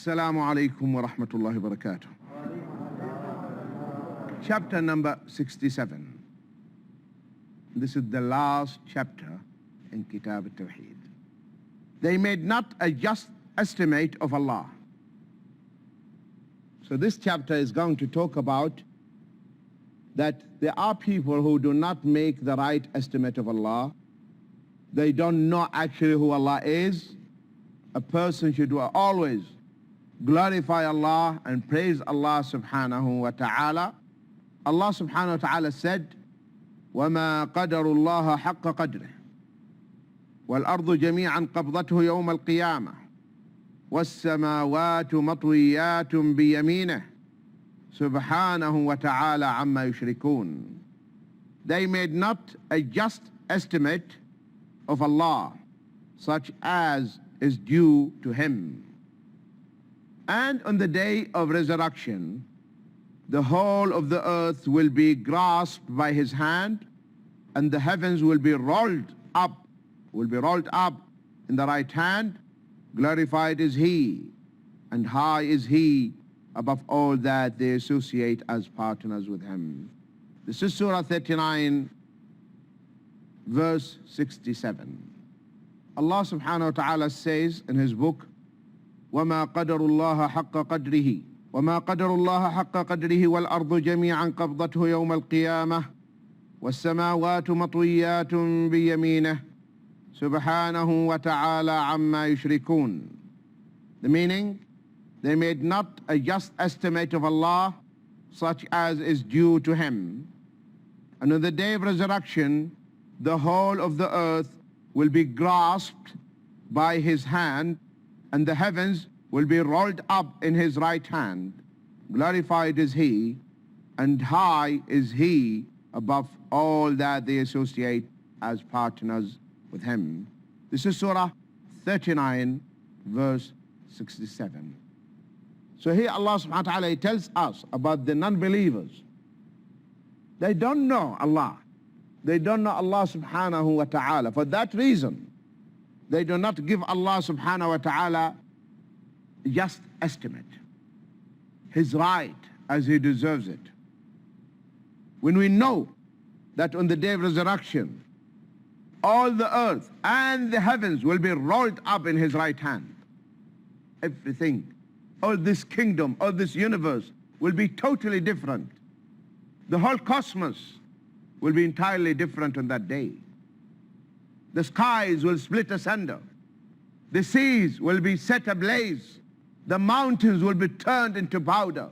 Assalamu alaikum wa rahmatullahi wa barakatuh. Chapter number 67. This is the last chapter in Kitab Tawheed. They made not a just estimate of Allah. So this chapter is going to talk about that there are people who do not make the right estimate of Allah. They don't know actually who Allah is. A person should always glorify Allah and praise Allah subhanahu wa ta'ala. Allah subhanahu wa ta'ala said, وَمَا قَدَرُ اللَّهَ حَقَّ قَدْرِهِ وَالْأَرْضُ جَمِيعًا قَبْضَتْهُ يَوْمَ الْقِيَامَةِ وَالسَّمَاوَاتُ مَطْوِيَّاتٌ بِيَمِينِهِ سُبْحَانَهُ وَتَعَالَى عَمَّا يُشْرِكُونَ. They made not a just estimate of Allah, such as is due to Him. And on the day of resurrection, the whole of the earth will be grasped by His hand, and the heavens will be rolled up in the right hand. Glorified is He, and high is He above all that they associate as partners with Him. This is Surah 39, verse 67. Allah subhanahu wa ta'ala says in His book, وَمَا قَدَرُ اللَّهَ حَقَّ قَدْرِهِ وَمَا قَدَرُ اللَّهَ حَقَّ قَدْرِهِ وَالْأَرْضُ جَمِيعًا قَبْضَتْهُ يَوْمَ الْقِيَامَةِ وَالسَّمَاوَاتُ مَطْوِيَّاتٌ بِيَمِينِهِ سُبْحَانَهُ وَتَعَالَى عَمَّا يُشْرِكُونَ. The meaning, they made not a just estimate of Allah, such as is due to Him. And on the day of resurrection, the whole of the earth will be grasped by His hand, and the heavens will be rolled up in His right hand. Glorified is He, and high is He above all that they associate as partners with Him. This is Surah 39, verse 67. So here Allah subhanahu wa ta'ala tells us about the non-believers. They don't know Allah. They don't know Allah subhanahu wa ta'ala. For that reason, they do not give Allah subhanahu wa ta'ala just estimate, His right as He deserves it. When we know that on the day of resurrection, all the earth and the heavens will be rolled up in His right hand. Everything, all this kingdom, all this universe will be totally different. The whole cosmos will be entirely different on that day. The skies will split asunder. The seas will be set ablaze. The mountains will be turned into powder,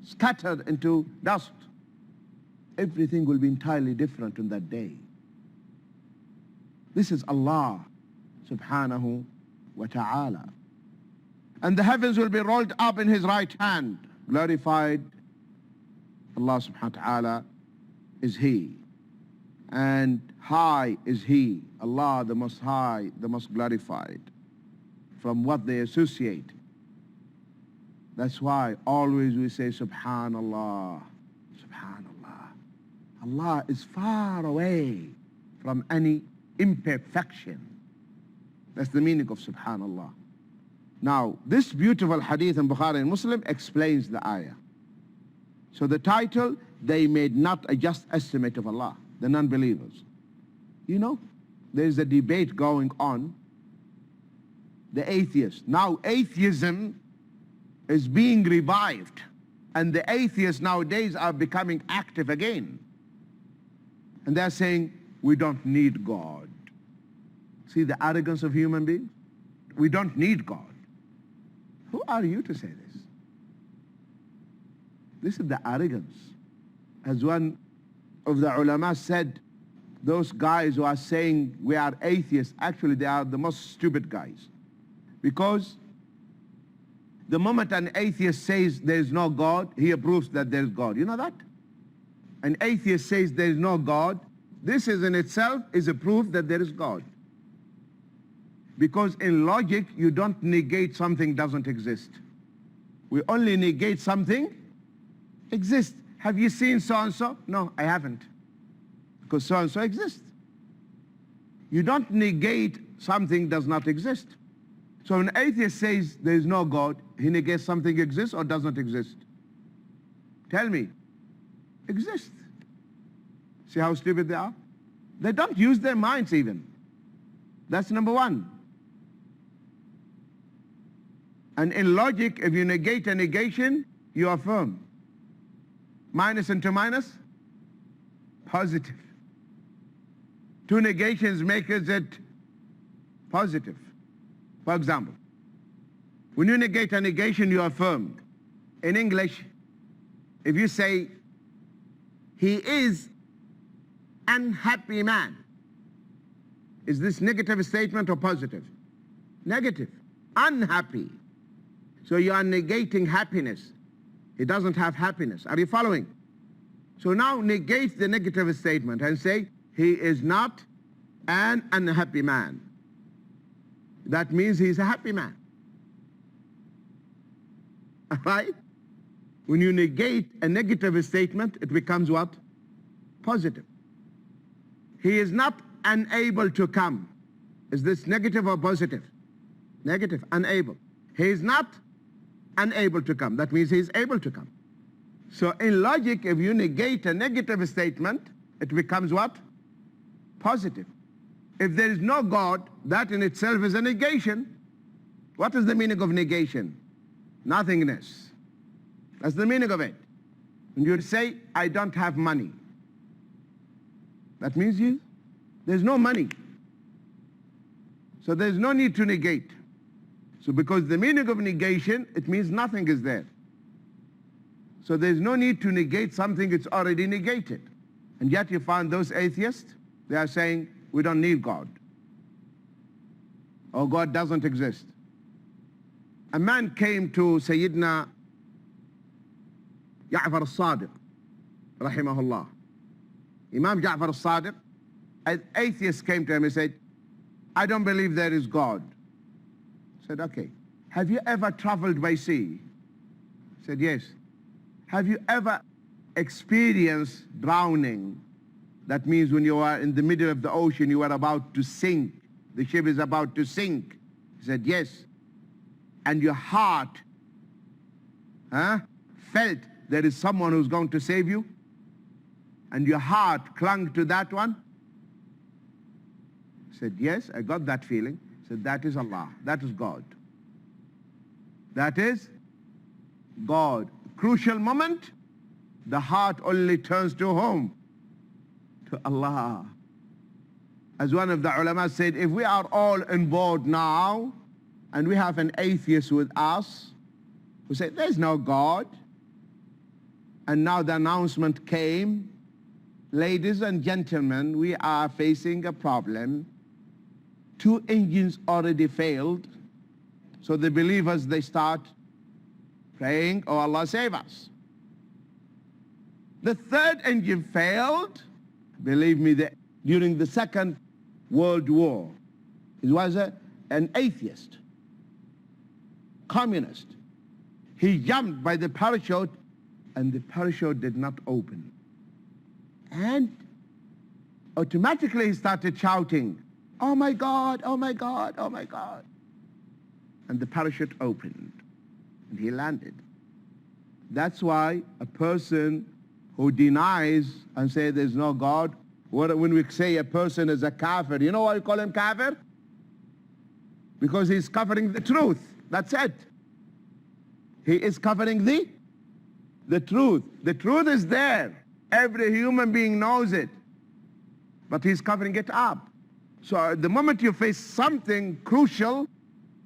scattered into dust. Everything will be entirely different on that day. This is Allah subhanahu wa ta'ala. And the heavens will be rolled up in His right hand. Glorified Allah subhanahu wa ta'ala is He, and high is He, Allah the Most High, the Most Glorified, from what they associate. That's why always we say Subhanallah, Subhanallah. Allah is far away from any imperfection. That's the meaning of Subhanallah. Now, this beautiful hadith in Bukhari and Muslim explains the ayah. So the title, they made not a just estimate of Allah, the non-believers. You know, there's a debate going on, the atheists. Now atheism is being revived, and the atheists nowadays are becoming active again. And they're saying, we don't need God. See the arrogance of human beings? We don't need God. Who are you to say this? This is the arrogance. As one of the ulama said, those guys who are saying we are atheists, actually they are the most stupid guys. Because the moment an atheist says there is no God, he approves that there is God. You know that? An atheist says there is no God, this is in itself is a proof that there is God. Because in logic, you don't negate something doesn't exist. We only negate something exists. Have you seen so-and-so? No, I haven't. Because so-and-so exists. You don't negate something does not exist. So an atheist says there is no God, he negates something exists or does not exist. Tell me. Exists. See how stupid they are? They don't use their minds even. That's number one. And in logic, if you negate a negation, you affirm. Minus into minus, positive. Two negations make it positive. For example, when you negate a negation, you affirm. In English, if you say, he is unhappy man, is this negative statement or positive? Negative. Unhappy. So you are negating happiness. He doesn't have happiness. Are you following? So now negate the negative statement and say, he is not an unhappy man. That means he's a happy man. Right? When you negate a negative statement, it becomes what? Positive. He is not unable to come. Is this negative or positive? Negative, unable. He is not unable to come. That means he is able to come. So in logic, if you negate a negative statement, it becomes what? Positive. If there is no God, that in itself is a negation. What is the meaning of negation? Nothingness. That's the meaning of it. When you say, I don't have money, that means there's no money. So there's no need to negate. So because the meaning of negation, it means nothing is there. So there's no need to negate something it's already negated. And yet you find those atheists, they are saying, we don't need God. Or God doesn't exist. A man came to Sayyidina Ja'far al-Sadiq, rahimahullah. Imam Ja'far al-Sadiq, an atheist came to him and said, I don't believe there is God. He said, okay. Have you ever traveled by sea? He said, yes. Have you ever experienced drowning? That means when you are in the middle of the ocean, you are about to sink. The ship is about to sink. He said, yes. And your heart felt there is someone who's going to save you? And your heart clung to that one? He said, yes, I got that feeling. He said, that is Allah. That is God. That is God. Crucial moment, the heart only turns to whom? To Allah. As one of the ulama said, if we are all on board now, and we have an atheist with us, who said, there's no God, and now the announcement came, ladies and gentlemen, we are facing a problem. 2 engines already failed, so the believers, they start praying, oh Allah, save us. The 3rd engine failed. Believe me, during the Second World War, he was an atheist, communist. He jumped by the parachute, and the parachute did not open. And automatically he started shouting, oh my God, oh my God, oh my God. And the parachute opened, and he landed. That's why a person who denies and says there's no God, when we say a person is a kafir, you know why we call him kafir? Because he's covering the truth. That's it. He is covering the truth. The truth is there. Every human being knows it. But he's covering it up. So the moment you face something crucial,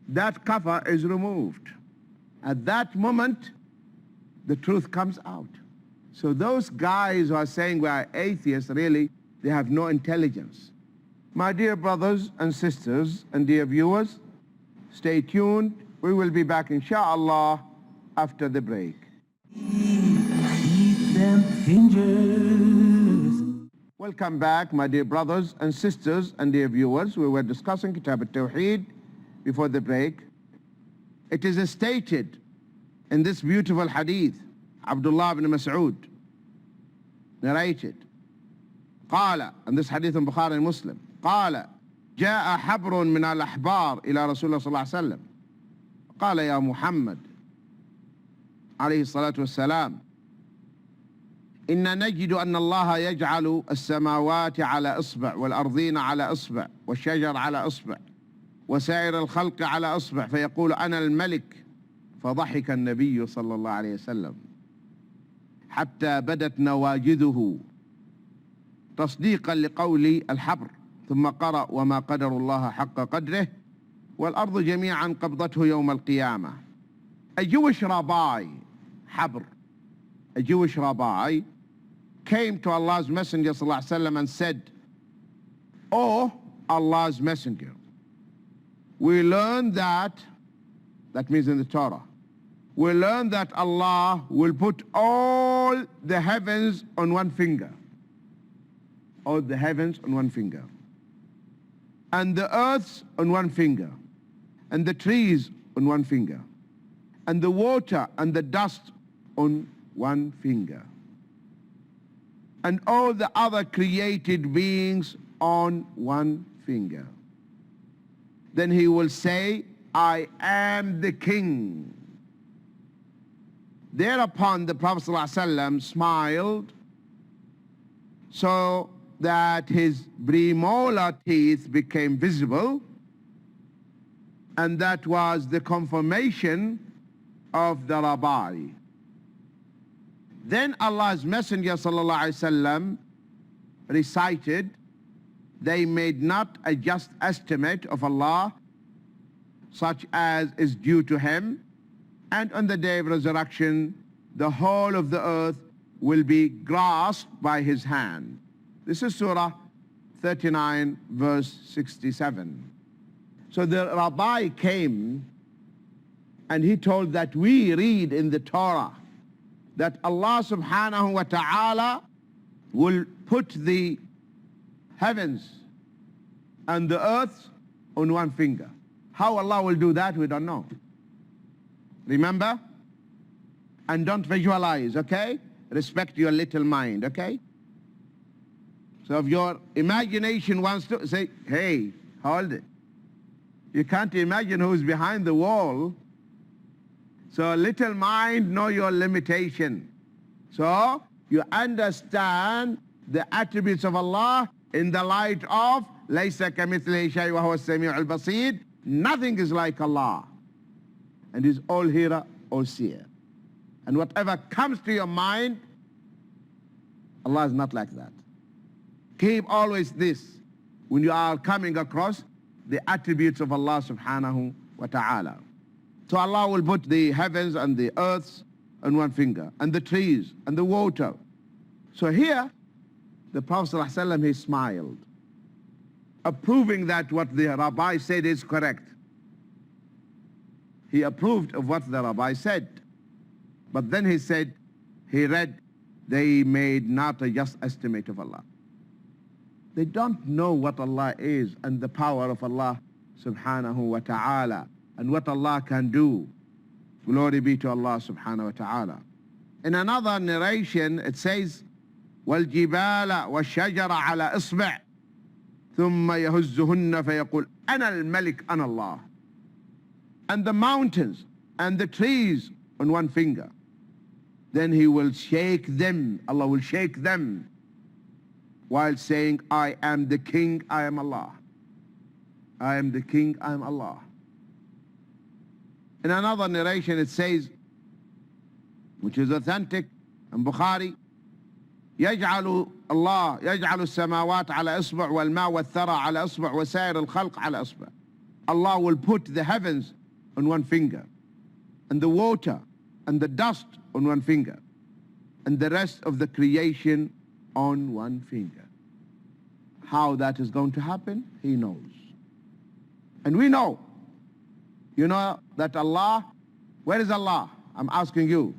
that cover is removed. At that moment, the truth comes out. So those guys who are saying we are atheists, really, they have no intelligence. My dear brothers and sisters and dear viewers, stay tuned. We will be back, inshallah, after the break. Welcome back, my dear brothers and sisters and dear viewers. We were discussing Kitab al-Tawheed before the break. It is stated in this beautiful hadith, Abdullah ibn Mas'ud narrated, قال, and this hadith in Bukhari and Muslim, قال جاء حبر من الأحبار إلى رسول الله صلى الله عليه وسلم. قال يا محمد عليه الصلاة والسلام إن نجد أن الله يجعل السماوات على إصبع والأرضين على إصبع والشجر على إصبع وسائر الخلق على إصبع فيقول أنا الملك. فضحك النبي صلى الله عليه وسلم حتى بدت نواجذه تصديقا لقول الحبر، ثم قرأ وما قدر الله حق قدره والأرض جميعا قبضته يوم القيامة. A Jewish rabbi, Habr, a Jewish rabbi, came to Allah's Messenger sallallahu alaihi wasallam and said, "Oh Allah's Messenger, we learn that means in the Torah, we learn that Allah will put all the heavens on one finger, all the heavens on one finger, and the earths on one finger, and the trees on one finger, and the water and the dust on one finger, and all the other created beings on one finger. Then he will say, I am the king." Thereupon the Prophet ﷺ smiled so that his premolar teeth became visible, and that was the confirmation of the rabbi. Then Allah's Messenger ﷺ recited, "They made not a just estimate of Allah such as is due to him, and on the day of resurrection the whole of the earth will be grasped by his hand." This is Surah 39 verse 67. So the rabbi came and he told that we read in the Torah that Allah subhanahu wa ta'ala will put the heavens and the earth on one finger. How Allah will do that, we don't know. Remember? And don't visualize, okay? Respect your little mind, okay? So if your imagination wants to say, hey, hold it. You can't imagine who's behind the wall. So little mind, know your limitation. So you understand the attributes of Allah in the light of لَيْسَ كَمِثْلِهِ شَيْءٌ وَهُوَ السَّمِيعُ الْبَصِيرُ. Nothing is like Allah. And He's all hearer, all seer. And whatever comes to your mind, Allah is not like that. Keep always this when you are coming across the attributes of Allah subhanahu wa ta'ala. So Allah will put the heavens and the earths on one finger, and the trees and the water. So here, the Prophet ﷺ, he smiled, approving that what the rabbi said is correct. He approved of what the rabbi said. But then he said, he read, they made not a just estimate of Allah. They don't know what Allah is and the power of Allah subhanahu wa ta'ala and what Allah can do. Glory be to Allah subhanahu wa ta'ala. In another narration it says, وَالْجِبَالَ وَالشَّجَرَ عَلَى إِصْبِعٍ ثُمَّ يَهُزُّهُنَّ فَيَقُولُ أَنَا الْمَلِكُ أَنَا اللَّهُ. And the mountains and the trees on one finger. Then he will shake them, Allah will shake them, while saying, I am the king, I am Allah. I am the king, I am Allah. In another narration it says, which is authentic in Bukhari, يجعل الله يجعل السماوات على إصبع والماء والثرى على إصبع وسائر الخلق على إصبع. Allah will put the heavens on one finger, and the water and the dust on one finger, and the rest of the creation on one finger. How that is going to happen, He knows. And we know. You know that Allah, where is Allah? I'm asking you.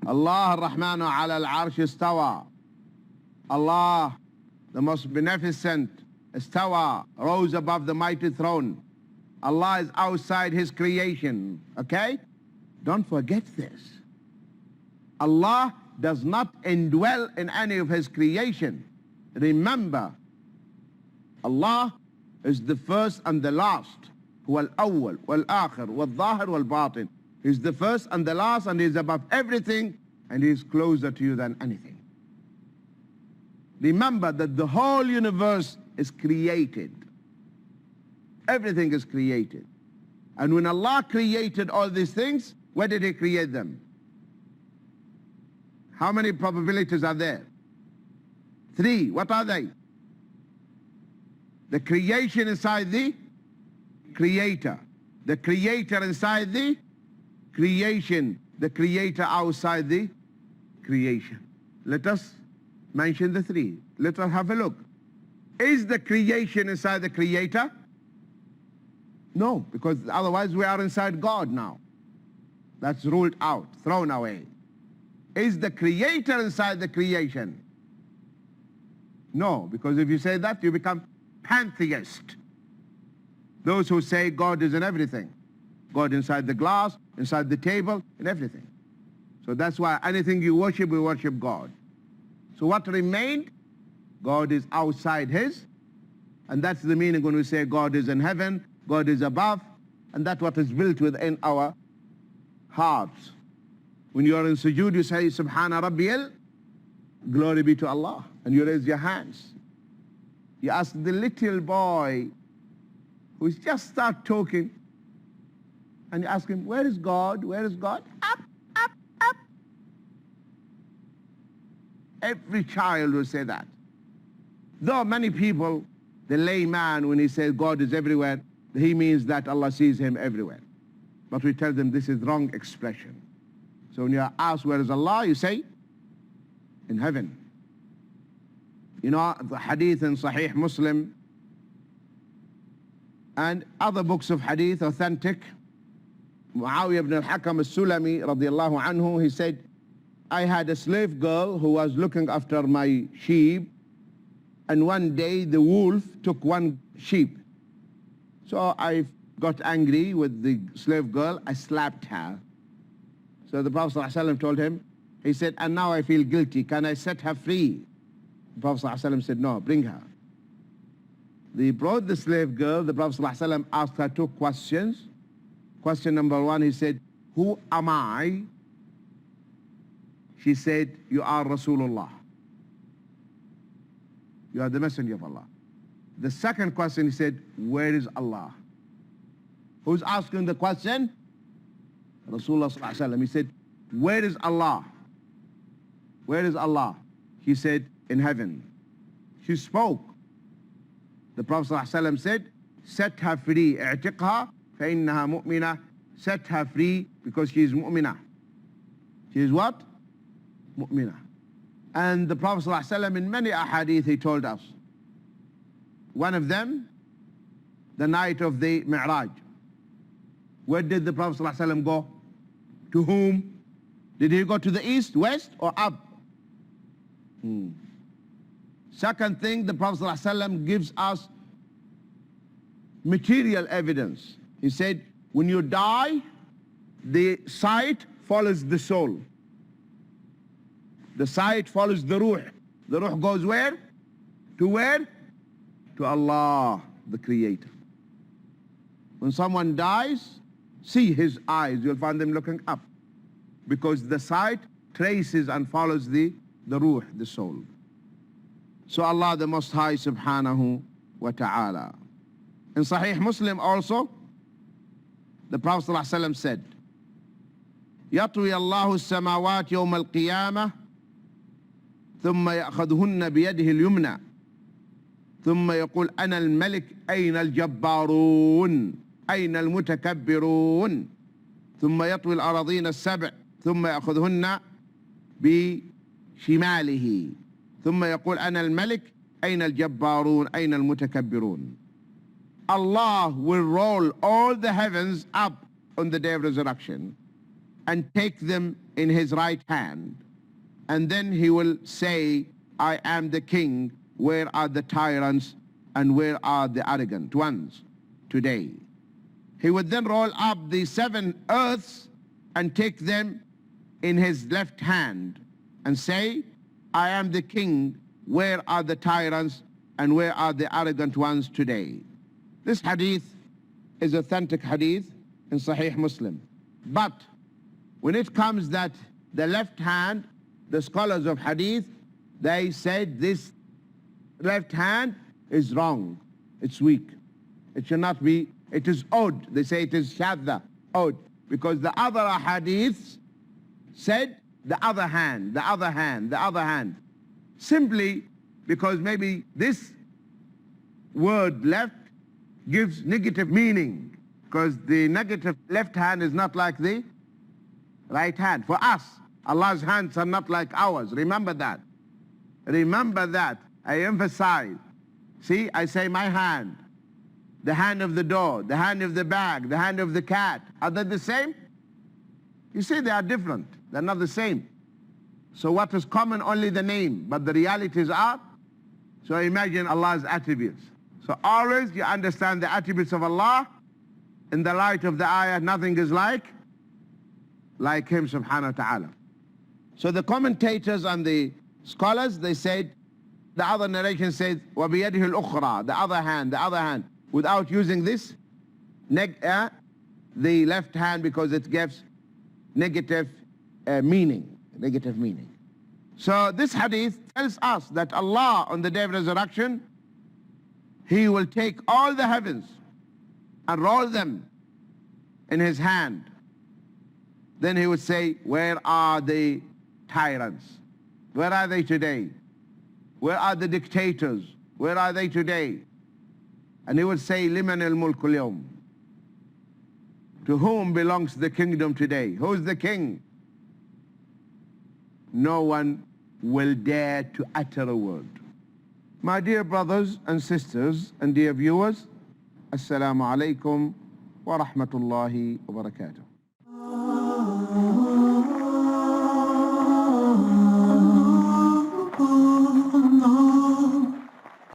Allah ar-Rahmanu ala al-Arsh istawa. Allah, the most beneficent, istawa, rose above the mighty throne. Allah is outside His creation, okay? Don't forget this. Allah does not indwell in any of His creation. Remember, Allah is the first and the last. هو الأول والآخر والظاهر والباطن. He's the first and the last, and he's above everything, and he's closer to you than anything. Remember that the whole universe is created. Everything is created. And when Allah created all these things, where did He create them? How many probabilities are there? 3. What are they? The creation inside the creator. The creator inside the creation. The creator outside the creation. Let us mention the 3. Let us have a look. Is the creation inside the creator? No, because otherwise we are inside God now. That's ruled out, thrown away. Is the creator inside the creation? No, because if you say that, you become pantheist. Those who say God is in everything. God inside the glass, inside the table, in everything. So that's why anything you worship, we worship God. So what remained? God is outside His. And that's the meaning when we say God is in heaven, God is above, and that's what is built within our hearts. When you are in sujood, you say, Subhana Rabbiyal, glory be to Allah, and you raise your hands. You ask the little boy who's just start talking, and you ask him, where is God? Where is God? Up, up, up. Every child will say that. Though many people, the layman, when he says God is everywhere, he means that Allah sees him everywhere. But we tell them this is wrong expression. So when you are asked where is Allah, you say, in heaven. You know, the hadith in Sahih Muslim and other books of hadith, authentic, Muawiyah ibn al-Hakam al-Sulami, radiallahu anhu, he said, I had a slave girl who was looking after my sheep, and one day the wolf took one sheep. So I got angry with the slave girl, I slapped her. So the Prophet ﷺ told him, he said, and now I feel guilty, can I set her free? The Prophet ﷺ said, no, bring her. They brought the slave girl, the Prophet ﷺ asked her 2 questions. Question number 1, he said, who am I? She said, you are Rasulullah. You are the messenger of Allah. The second question, he said, where is Allah? Who's asking the question? Rasulullah sallallahu alaihi wasallam. He said, where is Allah? Where is Allah? He said, in heaven. She spoke. The Prophet sallallahu alaihi wasallam said, set her free. اعتقها فإنها مؤمنة. Set her free because she is mu'minah. She is what? Mu'minah. And the Prophet sallallahu alaihi wasallam in many ahadith he told us. One of them, the night of the Mi'raj. Where did the Prophet ﷺ go? To whom? Did he go to the east, west, or up? Second thing, the Prophet ﷺ gives us material evidence. He said, when you die, the sight follows the soul. The sight follows the ruh. The ruh goes where? To where? To Allah, the Creator. When someone dies, see his eyes, you'll find them looking up. Because the sight traces and follows the ruh, the soul. So Allah the Most High subhanahu wa ta'ala. In Sahih Muslim also, the Prophet ﷺ said, يطوي الله السماوات يوم القيامة ثم يأخذهن بيده اليمنى ثم يقول أنا الملك أين الجبارون أين المتكبرون ثم يطوي الأراضين السبع ثم يأخذهن بشماله ثم يقول أنا الملك أين الجبارون أين المتكبرون. Allah will roll all the heavens up on the day of resurrection and take them in His right hand, and then He will say, I am the king, where are the tyrants and where are the arrogant ones today? He would then roll up the 7 earths and take them in His left hand and say, I am the king, where are the tyrants and where are the arrogant ones today? This hadith is authentic hadith in Sahih Muslim. But when it comes that the left hand, the scholars of hadith, they said this left hand is wrong. It's weak. It should not be, it is odd. They say it is shadda, odd. Because the other hadiths said the other hand, the other hand, the other hand. Simply because maybe this word left gives negative meaning. Because the negative left hand is not like the right hand. For us, Allah's hands are not like ours. Remember that. Remember that. I emphasize. See, I say my hand. The hand of the door, the hand of the bag, the hand of the cat. Are they the same? You see, they are different. They're not the same. So what is common? Only the name, but the realities are. So imagine Allah's attributes. So always you understand the attributes of Allah in the light of the ayah. Nothing is like Him subhanahu wa ta'ala. So the commentators and the scholars, they said, the other narration says, وَبِيَدِهِ الْأُخْرَى, the other hand, without using this, the left hand, because it gives negative meaning. So this hadith tells us that Allah on the day of resurrection, He will take all the heavens and roll them in His hand. Then He would say, where are the tyrants? Where are they today? Where are the dictators? Where are they today? And He would say, Liman al-mulku al-yawm. To whom belongs the kingdom today? Who's the king? No one will dare to utter a word. My dear brothers and sisters and dear viewers, Assalamu alaikum wa rahmatullahi wa barakatuh.